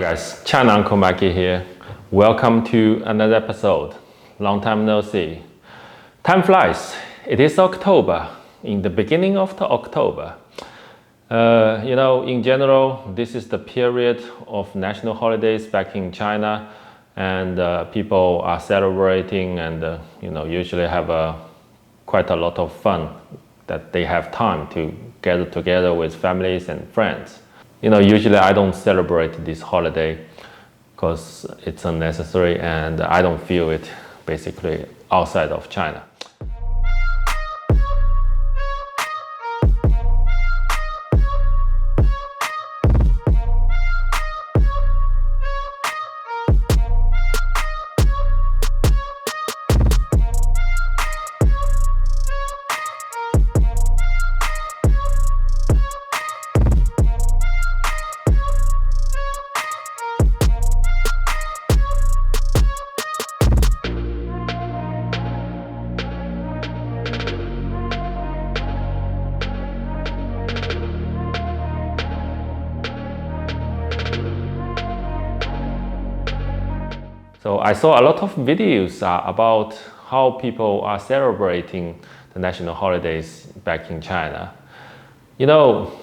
guys, Chan Uncle Mackie here. Welcome to another episode. Long time no see. Time flies. It is October, in the beginning of the October. In general, this is the period of national holidays back in China, and people are celebrating and usually have quite a lot of fun that they have time to gather together with families and friends. Usually I don't celebrate this holiday because it's unnecessary and I don't feel it basically outside of China. So I saw a lot of videos about how people are celebrating the national holidays back in China.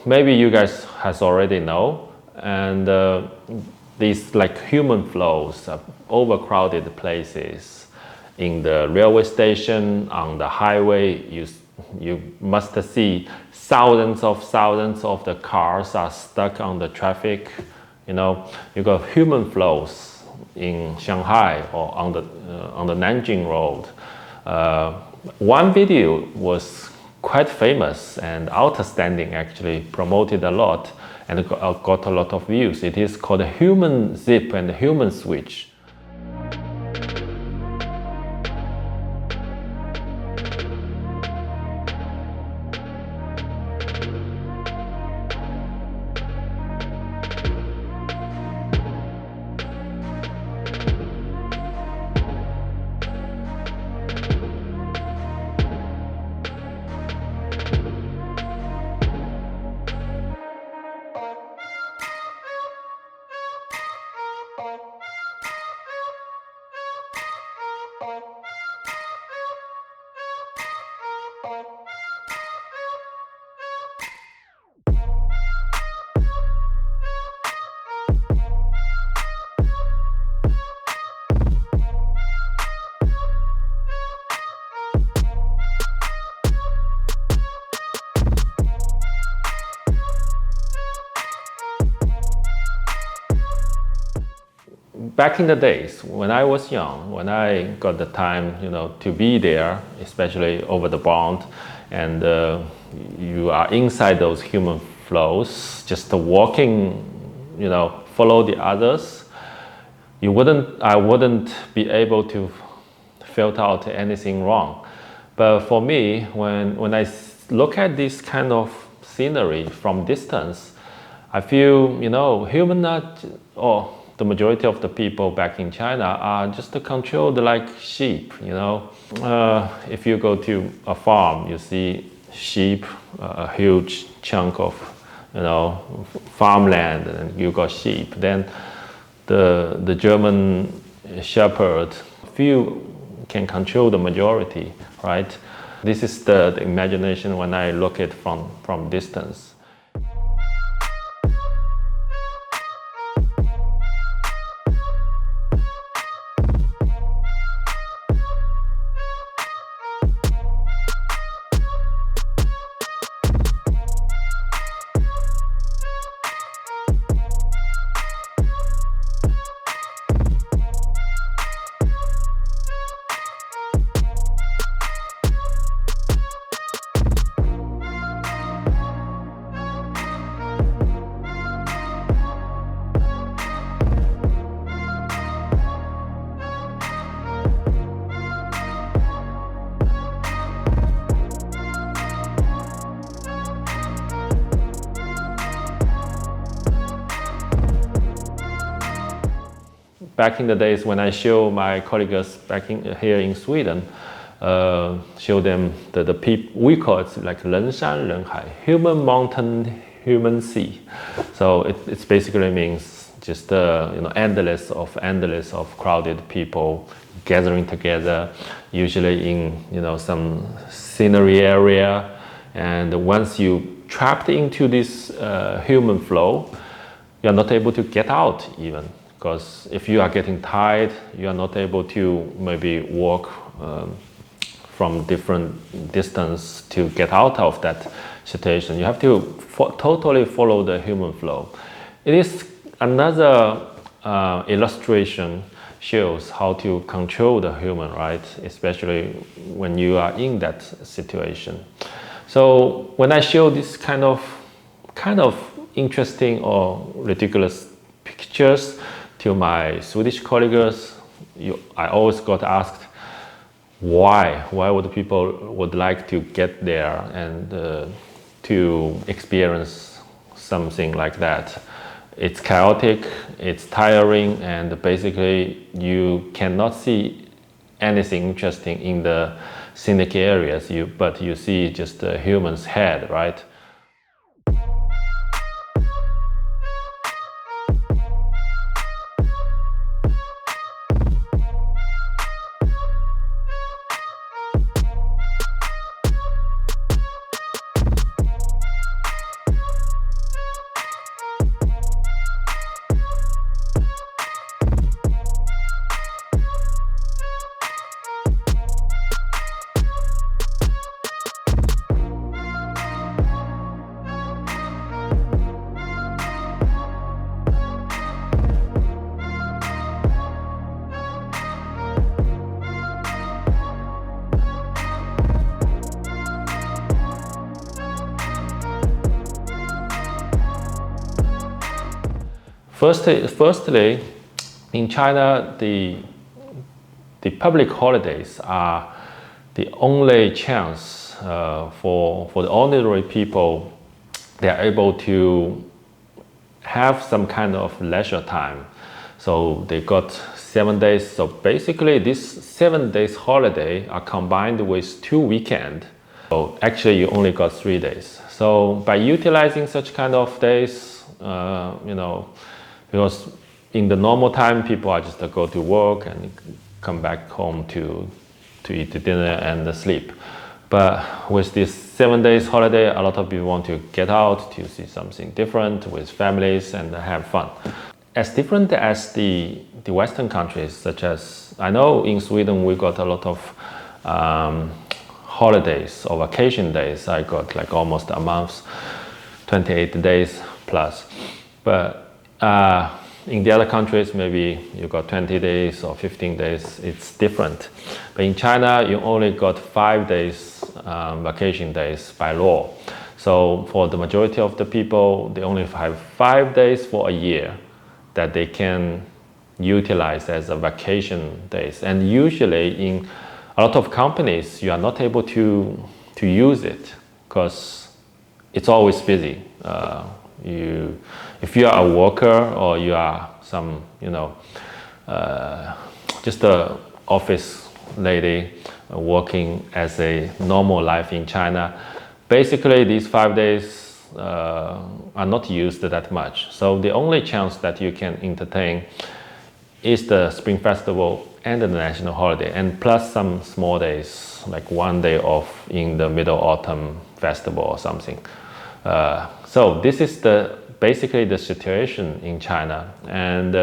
Maybe you guys has already know, and these like human flows, overcrowded places, in the railway station, on the highway, you must see thousands of the cars are stuck on the traffic. You got human flows in Shanghai or on the Nanjing road. One video was quite famous and outstanding, actually promoted a lot and got a lot of views. It is called Human Zip and Human Switch. Back in the days when I was young, when I got the time, to be there, especially over the bond, and you are inside those human flows, just walking, follow the others, I wouldn't be able to filter out anything wrong. But for me, when I look at this kind of scenery from distance, I feel, the majority of the people back in China are just controlled like sheep. If you go to a farm, you see sheep, a huge chunk of farmland, and you got sheep. Then the German shepherd, few can control the majority, right? This is the imagination when I look at from distance. Back in the days when I show my colleagues here in Sweden, show them the people, we call it like 人山人海, human mountain, human sea. So it basically means just endless of crowded people gathering together, usually in some scenery area. And once you trapped into this human flow, you are not able to get out even, because if you are getting tired, you are not able to maybe walk from different distance to get out of that situation. You have to totally follow the human flow. It is another illustration shows how to control the human, right? Especially when you are in that situation. So when I show this kind of interesting or ridiculous pictures to my Swedish colleagues, I always got asked, why would people would like to get there and to experience something like that? It's chaotic, it's tiring, and basically you cannot see anything interesting in the scenic areas, but you see just the human's head, right? Firstly, in China, the public holidays are the only chance for the ordinary people. They are able to have some kind of leisure time. So they got 7 days. So basically, this 7 days holiday are combined with 2 weekends. So actually, you only got 3 days. So by utilizing such kind of days, because in the normal time, people are just go to work and come back home to eat dinner and sleep. But with this 7 days holiday, a lot of people want to get out to see something different with families and have fun. As different as the Western countries, such as, I know in Sweden we got a lot of holidays or vacation days. I got like almost a month, 28 days plus. But in the other countries, maybe you got 20 days or 15 days, it's different. But in China, you only got 5 days vacation days by law. So for the majority of the people, they only have 5 days for a year that they can utilize as a vacation days. And usually in a lot of companies, you are not able to use it because it's always busy. If you are a worker or you are some, just a office lady working as a normal life in China, basically these 5 days are not used that much. So the only chance that you can entertain is the Spring Festival and the national holiday, and plus some small days, like 1 day off in the Middle Autumn Festival or something. So this is basically the situation in China, and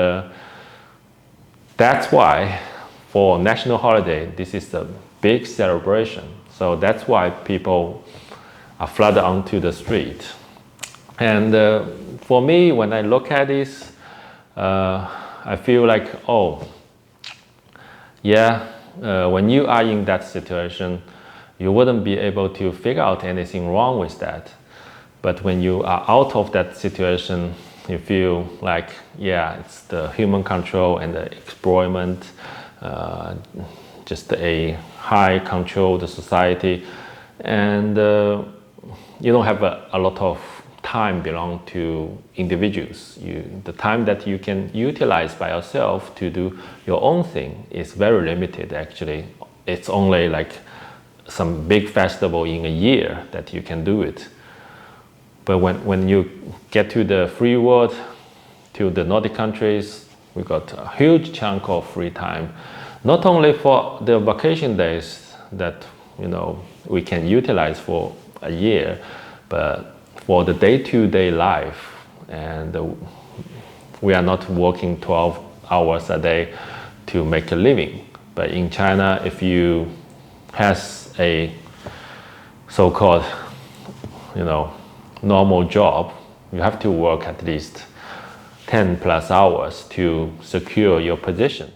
that's why for national holiday this is a big celebration. So that's why people are flooded onto the street. And for me, when I look at this, I feel like, when you are in that situation, you wouldn't be able to figure out anything wrong with that. But when you are out of that situation, you feel like, it's the human control and the exploitment, just a high controlled society, and you don't have a lot of time belong to individuals. The time that you can utilize by yourself to do your own thing is very limited. Actually, it's only like some big festival in a year that you can do it. But when you get to the free world, to the Nordic countries, we got a huge chunk of free time, not only for the vacation days that we can utilize for a year, but for the day-to-day life. And we are not working 12 hours a day to make a living. But in China, if you has a so-called normal job, you have to work at least 10 plus hours to secure your position.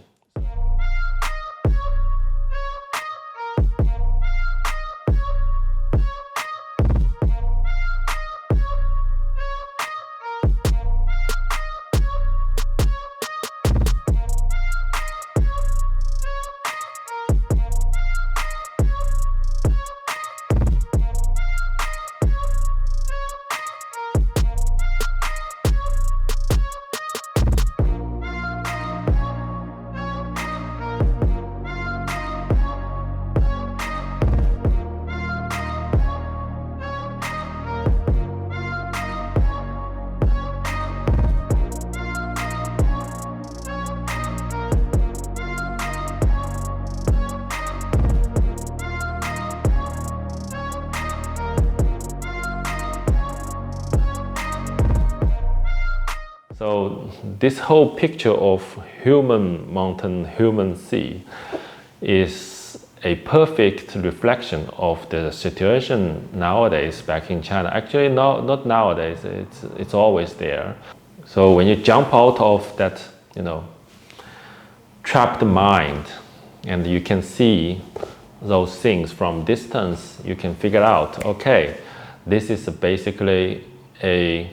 So this whole picture of human mountain, human sea is a perfect reflection of the situation nowadays back in China. Actually, not nowadays, it's always there. So when you jump out of that, trapped mind, and you can see those things from distance, you can figure out, okay, this is basically a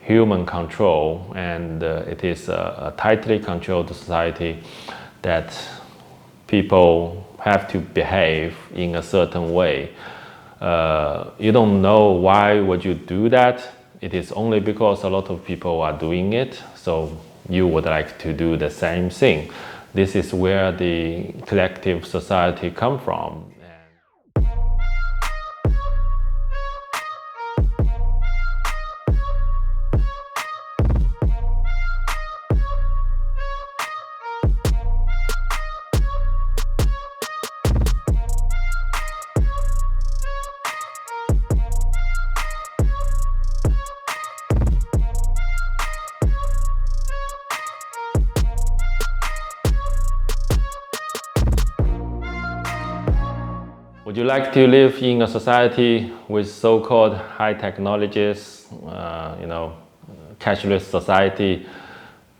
human control, and it is a tightly controlled society that people have to behave in a certain way. You don't know why would you do that. It is only because a lot of people are doing it, so you would like to do the same thing. This is where the collective society come from. Would you like to live in a society with so-called high technologies, cashless society,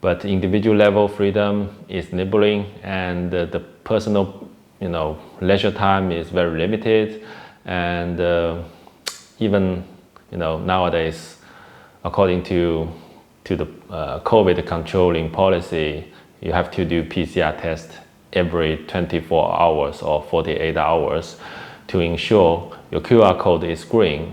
but individual level freedom is nibbling, and the personal, leisure time is very limited, and even, nowadays, according to the COVID controlling policy, you have to do PCR test every 24 hours or 48 hours to ensure your QR code is green.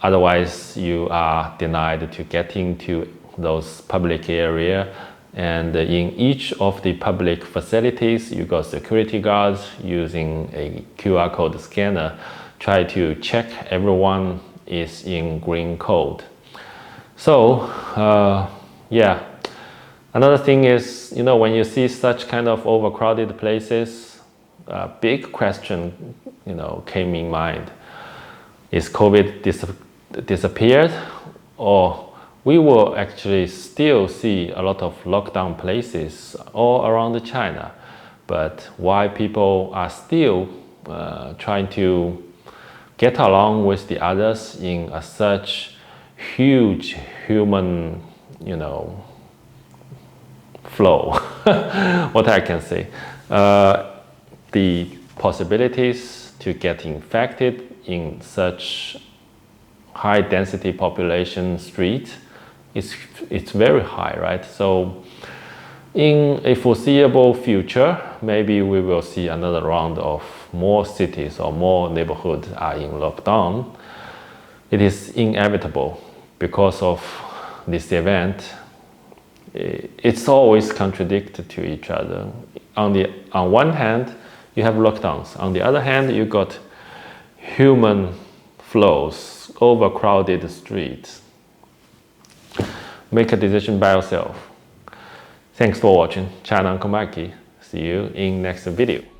Otherwise, you are denied to get into those public area. And in each of the public facilities, you got security guards using a QR code scanner, try to check everyone is in green code. So, yeah. Another thing is, when you see such kind of overcrowded places, a big question, came in mind. Is COVID disappeared, or we will actually still see a lot of lockdown places all around China? But why people are still trying to get along with the others in such huge human, flow, what I can say. The possibilities to get infected in such high density population street, it's very high, right? So in a foreseeable future, maybe we will see another round of more cities or more neighborhoods are in lockdown. It is inevitable because of this event. It's always contradicted to each other. On one hand, you have lockdowns. On the other hand, you got human flows, overcrowded streets. make a decision by yourself. Thanks for watching China Komaki. See you in next video.